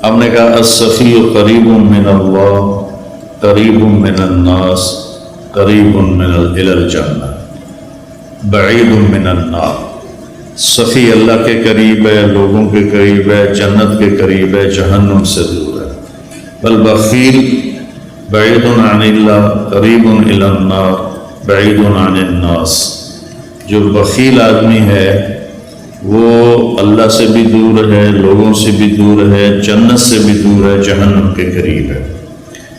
آپ نے کہا السخی قریب من اللہ قریب من الناس قریب من الی الجنہ بعید من النار۔ سخی اللہ کے قریب ہے، لوگوں کے قریب ہے، جنت کے قریب ہے، جہنم سے دور ہے۔ والبخیل بعید عن اللہ قریب الی النار بعید عن الناس۔ جو بخیل آدمی ہے وہ اللہ سے بھی دور ہے، لوگوں سے بھی دور ہے، جنت سے بھی دور ہے، جہنم کے قریب ہے۔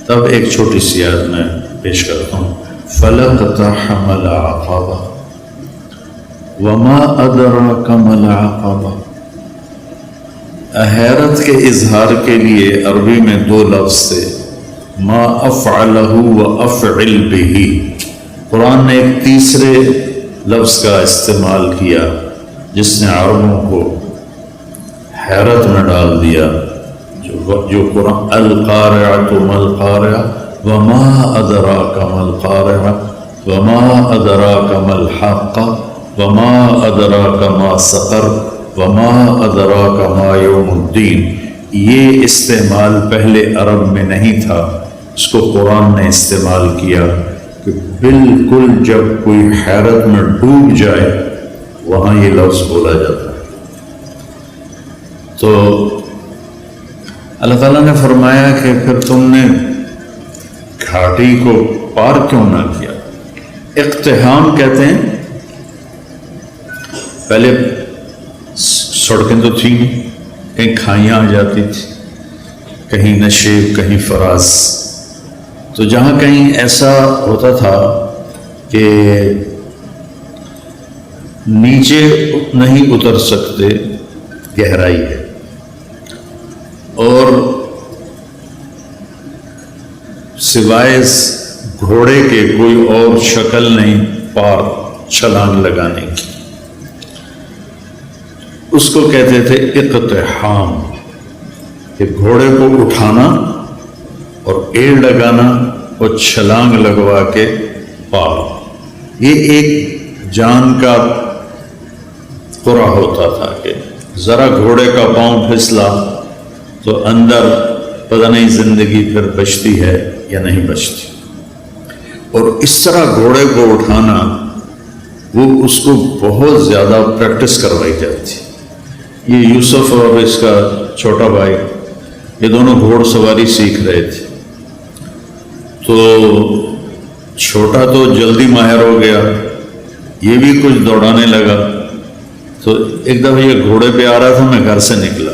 تب ایک چھوٹی سی آیت میں پیش کرتا ہوں، فَلَقْتَحَمَ الْعَقَبَةَ وَمَا أَدْرَاكَ مَا الْعَقَبَةُ۔ حیرت کے اظہار کے لیے عربی میں دو لفظ تھے، ما افعلہ و افعل بہ۔ قرآن نے ایک تیسرے لفظ کا استعمال کیا جس نے عربوں کو حیرت میں ڈال دیا، جو قرآن القارعۃ ما القارعہ وما ادراک ما القارعہ وما ادراک ما الحاقہ وما ادراک ما سقر وما ادراک ما یوم الدین۔ یہ استعمال پہلے عرب میں نہیں تھا، اس کو قرآن نے استعمال کیا کہ بالکل جب کوئی حیرت میں ڈوب جائے وہاں یہ لفظ بولا جاتا ہے۔ تو اللہ تعالیٰ نے فرمایا کہ پھر تم نے گھاٹی کو پار کیوں نہ کیا؟ اقتحام کہتے ہیں، پہلے سڑکیں تو تھیں، کہیں کھائیاں آ جاتی تھی، کہیں نشیب کہیں فراز، تو جہاں کہیں ایسا ہوتا تھا کہ نیچے نہیں اتر سکتے، گہرائی ہے، اور سوائے گھوڑے کے کوئی اور شکل نہیں پار چھلانگ لگانے کی، اس کو کہتے تھے اقتحام، کہ گھوڑے کو اٹھانا اور ایڑ لگانا اور چھلانگ لگوا کے پار۔ یہ ایک جان کا قرع ہوتا تھا کہ ذرا گھوڑے کا پاؤں پھسلا تو اندر پتہ نہیں زندگی پھر بچتی ہے یا نہیں بچتی، اور اس طرح گھوڑے کو اٹھانا وہ اس کو بہت زیادہ پریکٹس کروائی جاتی۔ یہ یوسف اور اس کا چھوٹا بھائی یہ دونوں گھوڑ سواری سیکھ رہے تھے، تو چھوٹا تو جلدی ماہر ہو گیا، یہ بھی کچھ دوڑانے لگا، تو ایک دفعہ یہ گھوڑے پہ آ رہا تھا، میں گھر سے نکلا،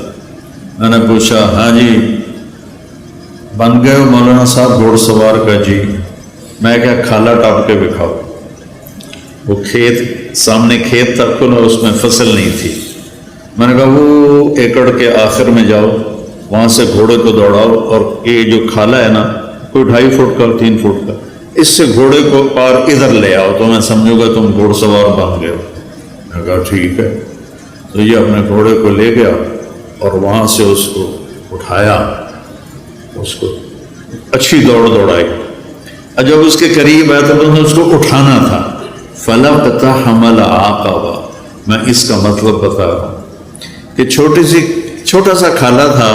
میں نے پوچھا ہاں جی بن گئے ہو مولانا صاحب گھوڑ سوار کا؟ جی۔ میں کیا کھالا ٹاپ کے بکھاؤ، وہ کھیت سامنے کھیت تک کھلا، اس میں فصل نہیں تھی، میں نے کہا وہ ایکڑ کے آخر میں جاؤ، وہاں سے گھوڑے کو دوڑاؤ، اور یہ جو کھالا ہے نا کوئی 2.5 فٹ کا 3 فٹ کا، اس سے گھوڑے کو پار ادھر لے آؤ تو میں سمجھوں گا تم گھوڑ سوار بن گئے ہو۔ میں نے کہا ٹھیک ہے، تو یہ اپنے گھوڑے کو لے گیا اور وہاں سے اس کو اٹھایا، اس کو اچھی دوڑائی، اور جب اس کے قریب آیا تو اس کو اٹھانا تھا۔ فَلَقْتَحَمَ الْعَقَبَةَ، میں اس کا مطلب بتا رہا ہوں کہ چھوٹا سا کھالا تھا،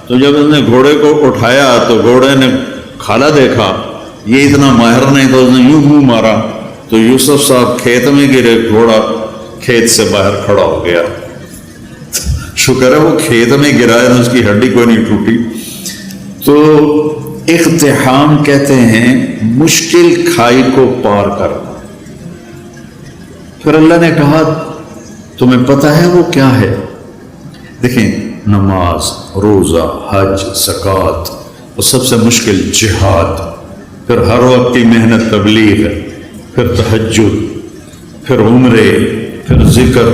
تو جب اس نے گھوڑے کو اٹھایا تو گھوڑے نے کھالا دیکھا یہ اتنا ماہر نہیں، تو اس نے یوں منہ مارا تو یوسف صاحب کھیت میں گرے، گھوڑا کھیت سے باہر کھڑا ہو گیا۔ شکر ہے وہ کھیت میں گرا ہے، اس کی ہڈی کوئی نہیں ٹوٹی۔ تو اقتحام کہتے ہیں مشکل کھائی کو پار کرنا۔ پھر اللہ نے کہا تمہیں پتہ ہے وہ کیا ہے؟ دیکھیں، نماز، روزہ، حج، زکوٰۃ، اور سب سے مشکل جہاد، پھر ہر وقت کی محنت تبلیغ، پھر تہجد، پھر عمرے، پھر ذکر،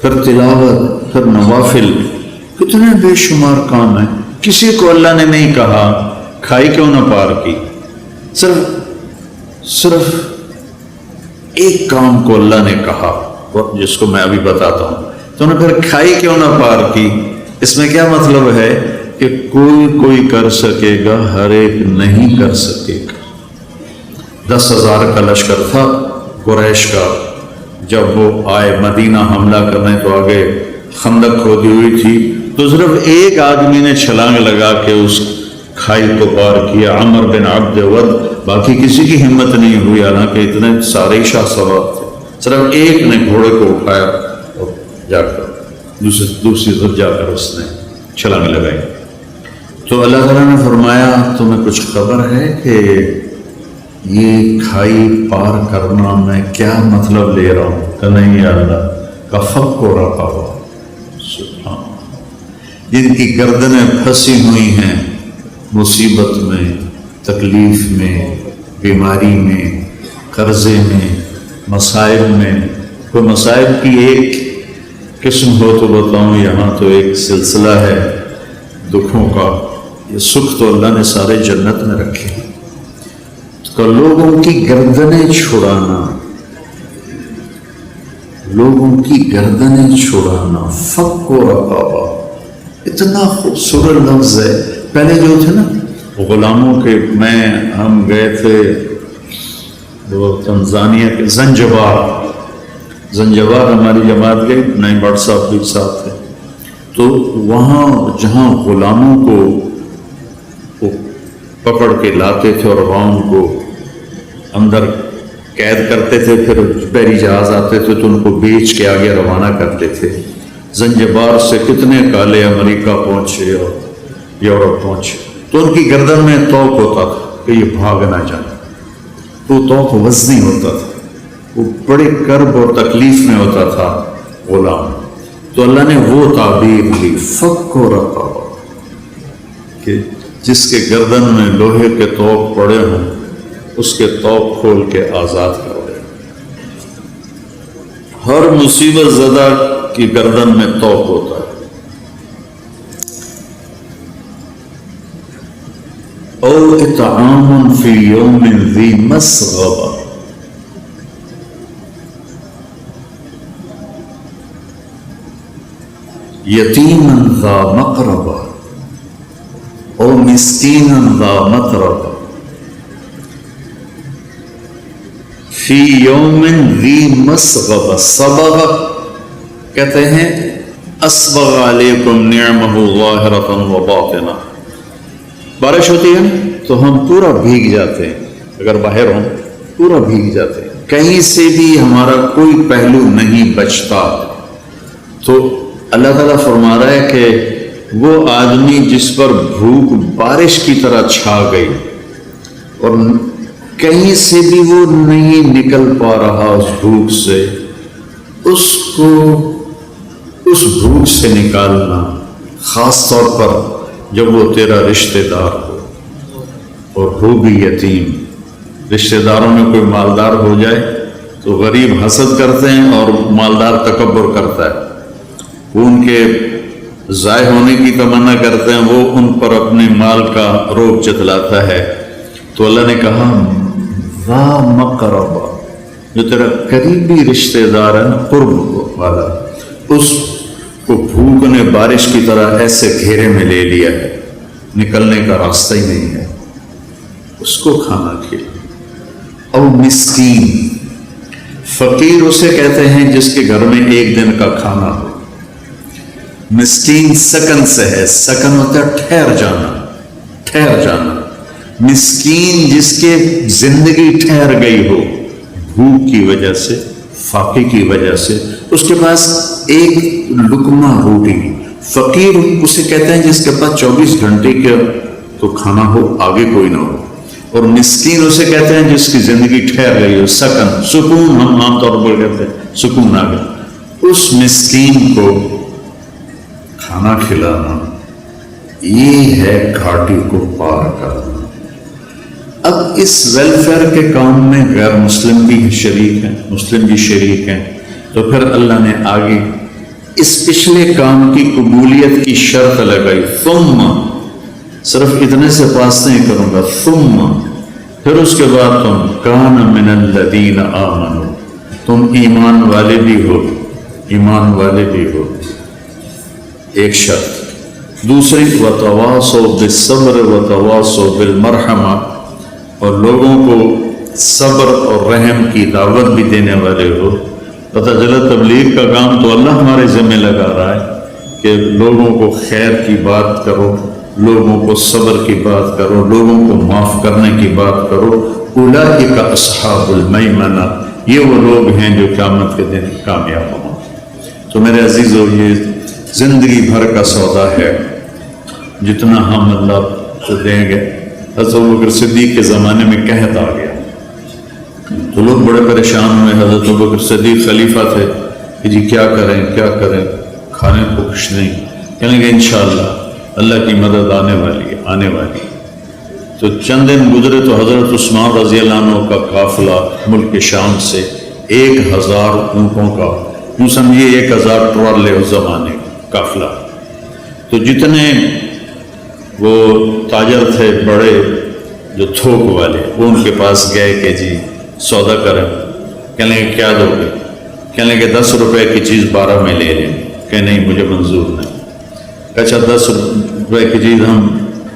پھر تلاوت، پھر نوافل، کتنے بے شمار کام ہیں۔ کسی کو اللہ نے نہیں کہا کھائی کیوں نہ پار کی، صرف ایک کام کو اللہ نے کہا جس کو میں ابھی بتاتا ہوں، تو نے پھر کھائی کیوں نہ پار کی۔ اس میں کیا مطلب ہے کہ کوئی کر سکے گا، ہر ایک نہیں کر سکے گا۔ 10,000 کا لشکر تھا قریش کا، جب وہ آئے مدینہ حملہ کرنے تو آگے خندق کھودی ہوئی تھی، تو صرف ایک آدمی نے چھلانگ لگا کے اس کھائی کو پار کیا، عمر بن عبد ود، باقی کسی کی ہمت نہیں ہوئی، حالانکہ اتنے سارے شاہ سوار تھے، صرف ایک نے گھوڑے کو اٹھایا اور جا کر دوسری طرف جا کر اس نے چھلانگ لگائی۔ تو اللہ تعالیٰ نے فرمایا تمہیں کچھ خبر ہے کہ یہ کھائی پار کرنا میں کیا مطلب لے رہا ہوں؟ کہ نہیں یا اللہ، کا فق کو رکھا ہوا، سبحان، جن کی گردنیں پھنسی ہوئی ہیں مصیبت میں، تکلیف میں، بیماری میں، قرضے میں، مسائل میں۔ کوئی مسائل کی ایک قسم ہو تو بتاؤں، یہاں تو ایک سلسلہ ہے دکھوں کا، یہ سکھ تو اللہ نے سارے جنت میں رکھے ہیں، تو لوگوں کی گردنیں چھڑانا، لوگوں کی گردنیں چھڑانا، فق و رقابہ، اتنا خوبصورت لفظ ہے۔ پہلے جو تھے نا غلاموں کے، ہم گئے تھے وہ تنزانیہ کے زنجبار ہماری جماعت گئی، نئی بٹ صاحب بھی ساتھ تھے، تو وہاں جہاں غلاموں کو وہ پکڑ کے لاتے تھے اور وہاں ان کو اندر قید کرتے تھے، پھر بحری جہاز آتے تھے تو ان کو بیچ کے آگے روانہ کرتے تھے۔ زنجبار سے کتنے کالے امریکہ پہنچے اور یورپ پہنچے، تو ان کی گردن میں توق ہوتا تھا کہ یہ بھاگ نہ جائیں، وہ توق وزنی ہوتا تھا، وہ بڑے کرب اور تکلیف میں ہوتا تھا غلام۔ تو اللہ نے وہ تعبیر دی، فق و رقابہ، کہ جس کے گردن میں لوہے کے توق پڑے ہوں اس کے توق کھول کے آزاد کر دے۔ ہر مصیبت زدہ کی گردن میں توق ہوتا ہے۔ او اطعام فی یوم ذی مسغبہ، یتیما ذا مقربہ او مسکینا ذا متربہ، فی یوم ذی مسغبہ، صبغ کہتے ہیں اسبغ علیکم نعمہ ظاہرۃ و باطنہ، بارش ہوتی ہے تو ہم پورا بھیگ جاتے ہیں، اگر باہر ہوں پورا بھیگ جاتے ہیں، کہیں سے بھی ہمارا کوئی پہلو نہیں بچتا۔ تو اللہ تعالیٰ فرما رہا ہے کہ وہ آدمی جس پر بھوک بارش کی طرح چھا گئی اور کہیں سے بھی وہ نہیں نکل پا رہا اس بھوک سے، اس کو اس بھوک سے نکالنا، خاص طور پر جب وہ تیرا رشتہ دار ہو اور ہو بھی یتیم۔ رشتہ داروں میں کوئی مالدار ہو جائے تو غریب حسد کرتے ہیں اور مالدار تکبر کرتا ہے، وہ ان کے ضائع ہونے کی تمنا کرتے ہیں، وہ ان پر اپنے مال کا روب جتلاتا ہے۔ تو اللہ نے کہا ذا مقربہ، جو تیرا قریبی رشتہ دار ہے نا، قرب والا، اس کو بھوک نے بارش کی طرح ایسے گھیرے میں لے لیا ہے، نکلنے کا راستہ ہی نہیں ہے، اس کو کھانا کھلا۔ اور مسکین، فقیر اسے کہتے ہیں جس کے گھر میں ایک دن کا کھانا ہو۔ مسکین سکن سے ہے، سکن ہوتا ہے ٹھہر جانا، ٹھہر جانا۔ مسکین جس کے زندگی ٹھہر گئی ہو بھوک کی وجہ سے، فاقے کی وجہ سے، اس کے پاس ایک لقمہ روٹی۔ فقیر اسے کہتے ہیں جس کے پاس 24 گھنٹے کا تو کھانا ہو، آگے کوئی نہ ہو۔ اور مسکین اسے کہتے ہیں جس کی زندگی ٹھہر گئی ہو، سکن، سکون ہم عام طور پر کہتے ہیں، سکون آ گیا۔ اس مسکین کو کھانا کھلانا، یہ ہے گھاٹی کو پار کرنا۔ اب اس ویلفیئر کے کام میں غیر مسلم بھی شریک ہیں، مسلم بھی شریک ہیں، تو پھر اللہ نے آگے اس پچھلے کام کی قبولیت کی شرط لگائی، ثم، صرف اتنے سے پاس نہیں کروں گا، ثم، پھر اس کے بعد تم کان من الذین آمنوا، تم ایمان والے بھی ہو، ایمان والے بھی ہو، ایک شرط۔ دوسری وتواصوا بالصبر وتواصوا بالمرحمہ، اور لوگوں کو صبر اور رحم کی دعوت بھی دینے والے ہو۔ پتہ چلا تبلیغ کا کام تو اللہ ہمارے ذمہ لگا رہا ہے، کہ لوگوں کو خیر کی بات کرو، لوگوں کو صبر کی بات کرو، لوگوں کو معاف کرنے کی بات کرو۔ اولئک اصحاب المیمنہ، یہ وہ لوگ ہیں جو قیامت کے دن کامیاب ہوں۔ تو میرے عزیزو، یہ زندگی بھر کا سودا ہے، جتنا ہم اللہ کو دیں گے۔ حضرت ابوبکر صدیق کے زمانے میں قحط آ گیا تو لوگ بڑے پریشان ہوئے۔ حضرت ابوبکر صدیق خلیفہ تھے کہ جی کیا کریں کیا کریں، کھانے کو کچھ نہیں۔ کہنے کہ انشاءاللہ اللہ کی مدد آنے والی ہے، آنے والی ہے۔ تو چند دن گزرے تو حضرت عثمان رضی اللہ عنہ کا قافلہ ملک شام سے 1000 اونٹوں کا، یوں سمجھیے 1000 ٹرالے اس زمانے کا قافلہ، تو جتنے وہ تاجر تھے بڑے جو تھوک والے، وہ ان کے پاس گئے کہ جی سودا کریں۔ کہنے کہ کیا دو گے؟ کہنے کہ 10 روپے کی چیز 12 میں لے لیں۔ کہ نہیں مجھے منظور نہیں۔ اچھا 10 روپے کی چیز ہم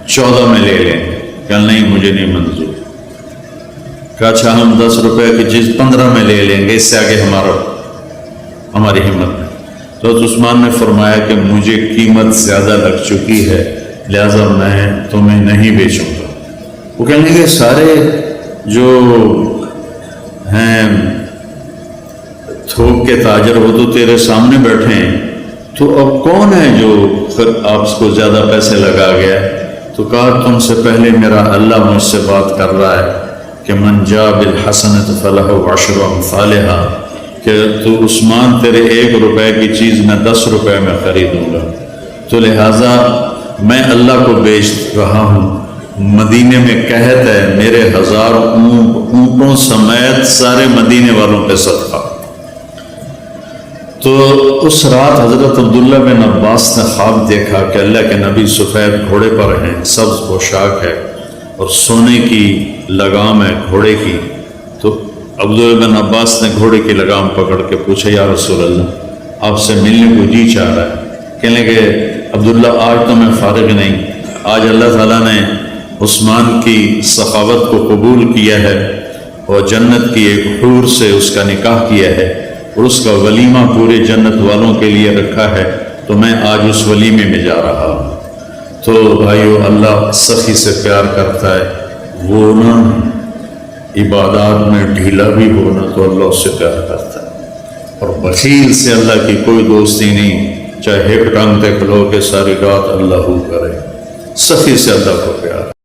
14 میں لے لیں۔ کہ نہیں مجھے نہیں منظور۔ کہ اچھا ہم 10 روپے کی چیز 15 میں لے لیں گے، اس سے آگے ہماری ہمت نہیں۔ تو عثمان نے فرمایا کہ مجھے قیمت زیادہ لگ چکی ہے، لہذا میں تمہیں نہیں بیچوں گا۔ وہ کہنے کہ سارے جو ہیں تھوک کے تاجر وہ تو تیرے سامنے بیٹھے ہیں، تو اب کون ہے جو آپ کو زیادہ پیسے لگا گیا؟ تو کہا تم سے پہلے میرا اللہ مجھ سے بات کر رہا ہے کہ من جاء بالحسنۃ فلہ عشر امثالھا، کہ تو عثمان تیرے 1 روپے کی چیز میں 10 روپے میں خریدوں گا، تو لہٰذا میں اللہ کو بیچ رہا ہوں۔ مدینے میں قحط ہے، میرے 1000 اونٹوں سمیت سارے مدینے والوں پہ صدقہ۔ تو اس رات حضرت عبداللہ بن عباس نے خواب دیکھا کہ اللہ کے نبی سفید گھوڑے پر ہیں، سبز پوشاک ہے اور سونے کی لگام ہے گھوڑے کی۔ تو عبداللہ بن عباس نے گھوڑے کی لگام پکڑ کے پوچھا یا رسول اللہ آپ سے ملنے کو جی چاہ رہا ہے۔ کہنے کہ عبداللہ آج تو میں فارغ نہیں، آج اللہ تعالیٰ نے عثمان کی سخاوت کو قبول کیا ہے اور جنت کی ایک حور سے اس کا نکاح کیا ہے اور اس کا ولیمہ پورے جنت والوں کے لیے رکھا ہے، تو میں آج اس ولیمے میں جا رہا ہوں۔ تو بھائیو، اللہ سخی سے پیار کرتا ہے، وہ نا عبادات میں ڈھیلا بھی ہونا تو اللہ اس سے پیار کرتا ہے، اور بخیل سے اللہ کی کوئی دوستی نہیں، چاہے ایک ٹانگ تک لو کہ ساری رات اللہ ہو کرے، سخی سے اللہ کو پیار۔